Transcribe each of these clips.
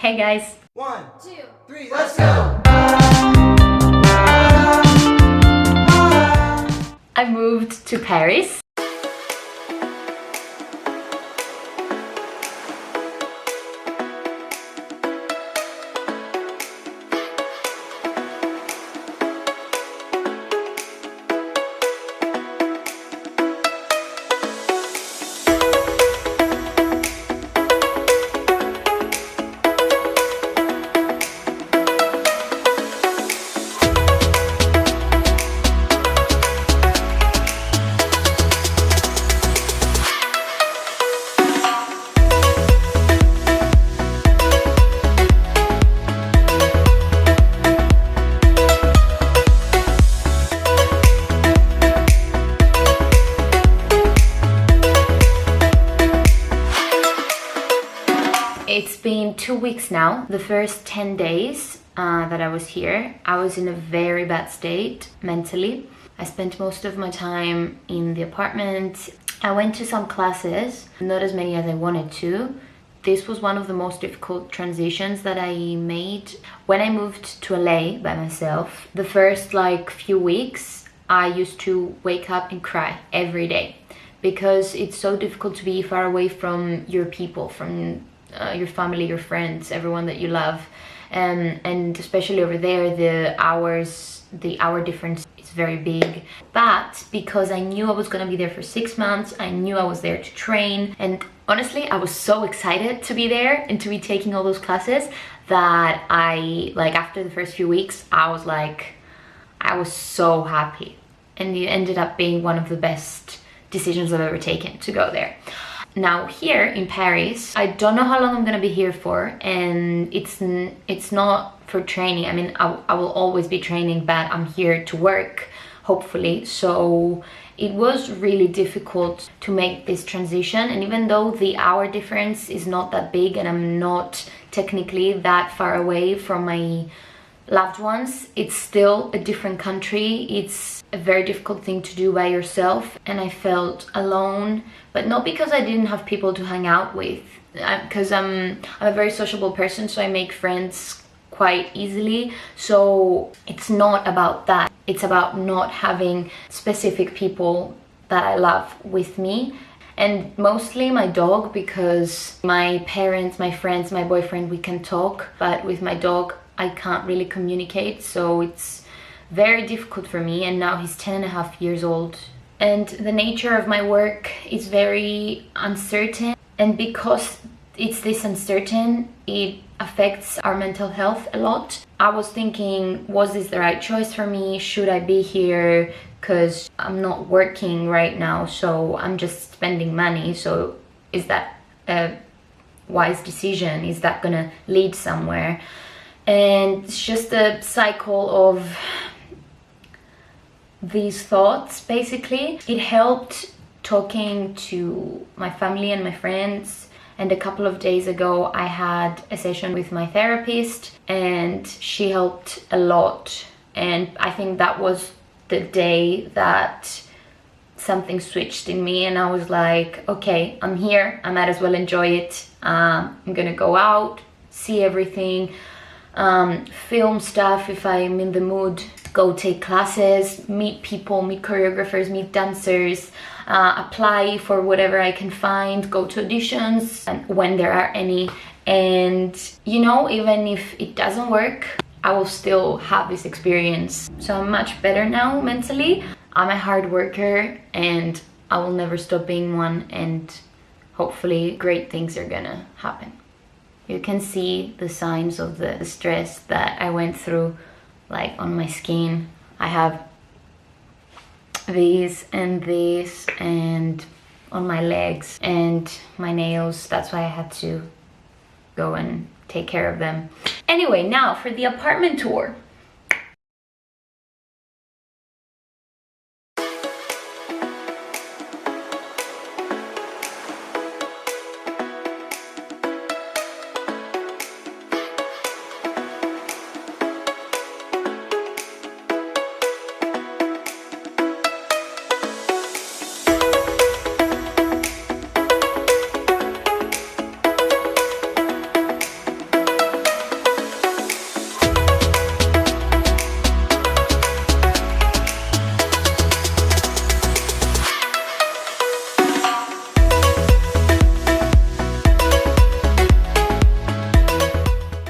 Hey guys! 1, 2, 3, let's go! I moved to Paris. It's been 2 weeks now. The first 10 days that I was here, I was in a very bad state mentally. I spent most of my time in the apartment. I went to some classes, not as many as I wanted to. This was one of the most difficult transitions that I made. When I moved to LA by myself, the first few weeks, I used to wake up and cry every day because it's so difficult to be far away from your people, from your family, your friends, everyone that you love, and especially over there the hour difference is very big. But because I knew I was gonna be there for 6 months, I knew I was there to train, and honestly I was so excited to be there and to be taking all those classes that after the first few weeks I was so happy, and it ended up being one of the best decisions I've ever taken to go there. Now here in Paris, I don't know how long I'm gonna be here for, and it's not for training. I mean, I will always be training, but I'm here to work, hopefully. So it was really difficult to make this transition, and even though the hour difference is not that big and I'm not technically that far away from my loved ones, it's still a different country. It's a very difficult thing to do by yourself, and I felt alone, but not because I didn't have people to hang out with, because I'm a very sociable person, so I make friends quite easily. So it's not about that, it's about not having specific people that I love with me, and mostly my dog, because my parents, my friends, my boyfriend, we can talk, but with my dog I can't really communicate, so it's very difficult for me. And now he's 10.5 years old, and the nature of my work is very uncertain, and because it's this uncertain, it affects our mental health a lot. I was thinking, was this the right choice for me? Should I be here? Because I'm not working right now, so I'm just spending money. So is that a wise decision? Is that gonna lead somewhere? And it's just a cycle of these thoughts, basically. It helped talking to my family and my friends, and a couple of days ago I had a session with my therapist, and she helped a lot. And I think that was the day that something switched in me, and I was like, okay, I'm here, I might as well enjoy it. I'm gonna go out, see everything, film stuff if I'm in the mood, go take classes, meet people, meet choreographers, meet dancers, apply for whatever I can find, go to auditions and when there are any. And you know, even if it doesn't work, I will still have this experience. So I'm much better now mentally. I'm a hard worker and I will never stop being one, and hopefully great things are gonna happen. You can see the signs of the stress that I went through, like on my skin. I have these and this, and on my legs and my nails. That's why I had to go and take care of them. Anyway, now for the apartment tour.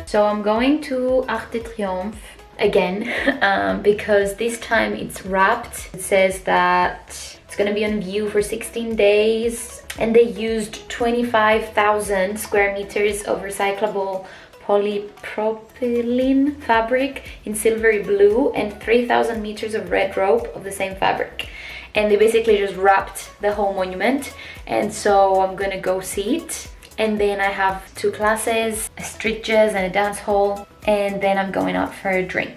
So I'm going to Arc de Triomphe again because this time it's wrapped. It says that it's gonna be on view for 16 days and they used 25,000 square meters of recyclable polypropylene fabric in silvery blue and 3,000 meters of red rope of the same fabric. And they basically just wrapped the whole monument, and so I'm gonna go see it. And then I have 2 classes, a street jazz and a dance hall, and then I'm going out for a drink.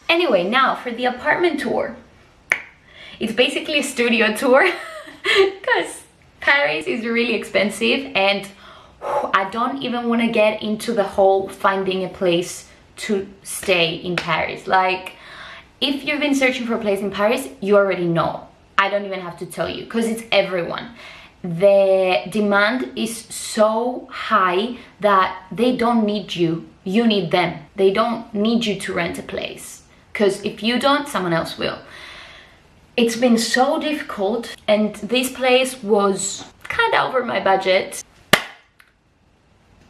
Anyway, now for the apartment tour. It's basically a studio tour because Paris is really expensive and I don't even want to get into the whole finding a place to stay in Paris. Like, if you've been searching for a place in Paris, you already know. I don't even have to tell you because it's everyone. The demand is so high that they don't need you, you need them. They don't need you to rent a place. Because if you don't, someone else will. It's been so difficult, and this place was kind of over my budget,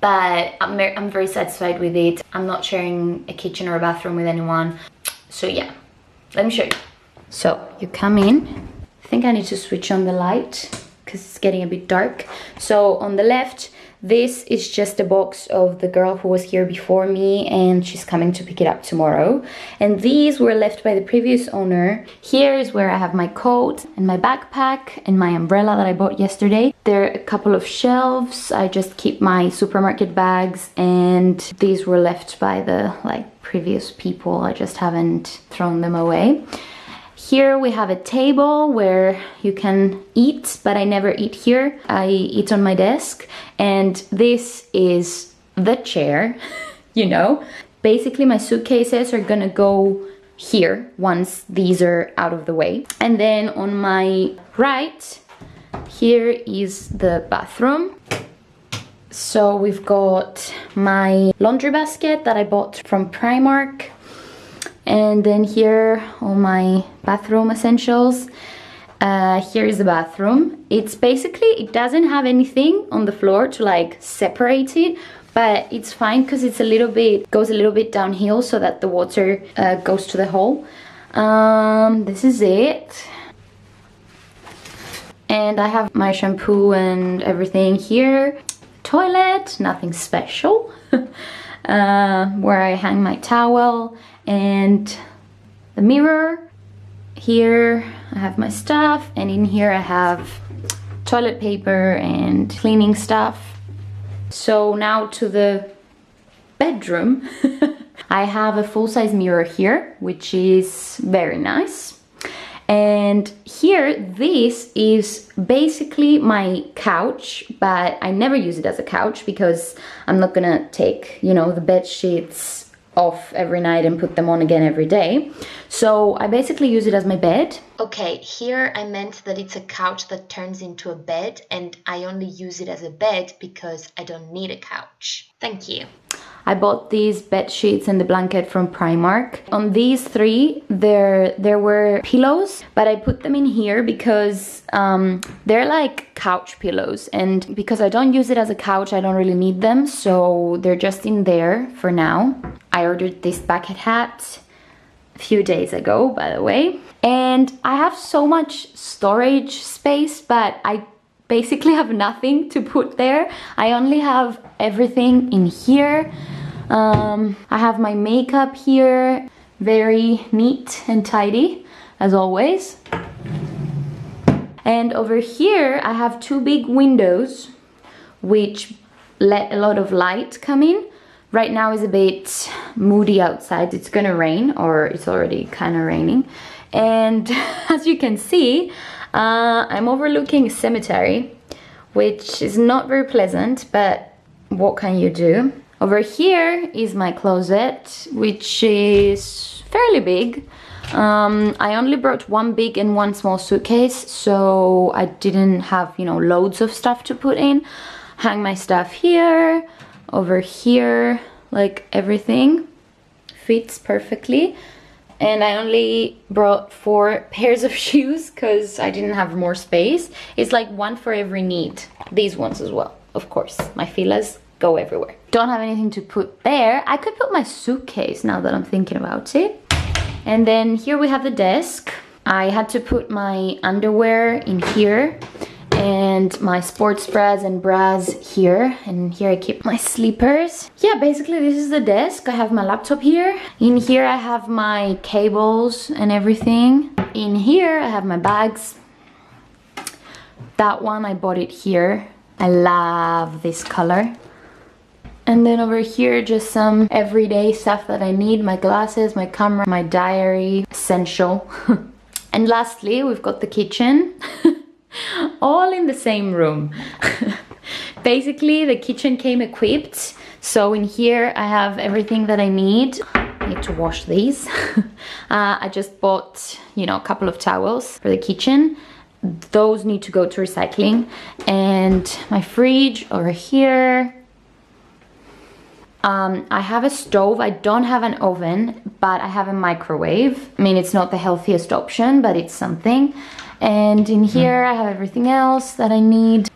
but I'm very satisfied with it. I'm not sharing a kitchen or a bathroom with anyone. So yeah, let me show you. So you come in. I think I need to switch on the light because it's getting a bit dark. So on the left, this is just a box of the girl who was here before me and she's coming to pick it up tomorrow. And these were left by the previous owner. Here is where I have my coat and my backpack and my umbrella that I bought yesterday. There are a couple of shelves. I just keep my supermarket bags, and these were left by the previous people. I just haven't thrown them away. Here we have a table where you can eat, but I never eat here. I eat on my desk. And this is the chair, you know. Basically, my suitcases are gonna go here once these are out of the way. And then on my right, here is the bathroom. So we've got my laundry basket that I bought from Primark. And then here, all my bathroom essentials. Here is the bathroom. It's basically, it doesn't have anything on the floor to separate it, but it's fine because it's goes a little bit downhill so that the water goes to the hole. This is it. And I have my shampoo and everything here. Toilet, nothing special. Where I hang my towel. And the mirror. Here I have my stuff, and in here I have toilet paper and cleaning stuff. So now to the bedroom. I have a full-size mirror here, which is very nice. And here, this is basically my couch, but I never use it as a couch because I'm not gonna take, the bed sheets off every night and put them on again every day. So I basically use it as my bed. Okay, here I meant that it's a couch that turns into a bed, and I only use it as a bed because I don't need a couch. Thank you. I bought these bed sheets and the blanket from Primark. On these 3, there were pillows, but I put them in here because they're like couch pillows, and because I don't use it as a couch, I don't really need them, so they're just in there for now. I ordered this bucket hat, a few days ago, by the way. And I have so much storage space, but I basically have nothing to put there. I only have everything in here. I have my makeup here, very neat and tidy as always. And over here I have two big windows which let a lot of light come in. Right now is a bit moody outside. It's gonna rain, or it's already kind of raining. And as you can see, I'm overlooking a cemetery, which is not very pleasant, but what can you do? Over here is my closet, which is fairly big. I only brought one big and one small suitcase, so I didn't have, you know, loads of stuff to put in. Hang my stuff here, over here, like everything fits perfectly. And I only brought 4 pairs of shoes because I didn't have more space. It's like one for every need. These ones as well, of course. My filas go everywhere. Don't have anything to put there. I could put my suitcase now that I'm thinking about it. And then here we have the desk. I had to put my underwear in here and my sports bras and bras here. And here I keep my slippers. Yeah, basically this is the desk. I have my laptop here. In here I have my cables and everything. In here I have my bags. That one I bought it here. I love this color. And then over here, just some everyday stuff that I need. My glasses, my camera, my diary, essential. And lastly, we've got the kitchen. All in the same room. Basically, the kitchen came equipped. So in here, I have everything that I need. I need to wash these. I just bought, you know, a couple of towels for the kitchen. Those need to go to recycling. And my fridge over here. I have a stove. I don't have an oven, but I have a microwave. I mean, it's not the healthiest option, but it's something. And in here I have everything else that I need.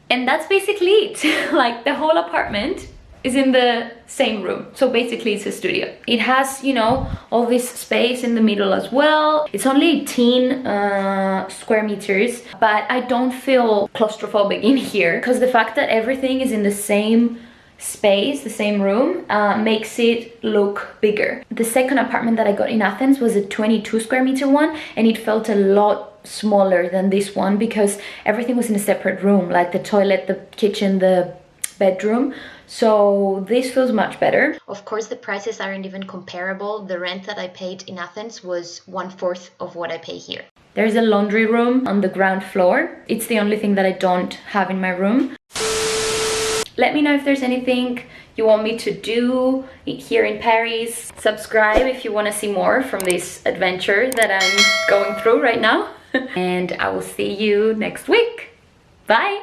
And that's basically it. Like, the whole apartment is in the same room. So basically it's a studio. It has, you know, all this space in the middle as well. It's only 18 square meters, but I don't feel claustrophobic in here because the fact that everything is in the same space, the same room, makes it look bigger. The second apartment that I got in Athens was a 22 square meter one, and it felt a lot smaller than this one because everything was in a separate room, like the toilet, the kitchen, the bedroom. So this feels much better. Of course, the prices aren't even comparable. The rent that I paid in Athens was 1/4 of what I pay here. There's a laundry room on the ground floor. It's the only thing that I don't have in my room. Let me know if there's anything you want me to do here in Paris. Subscribe if you want to see more from this adventure that I'm going through right now. And I will see you next week. Bye!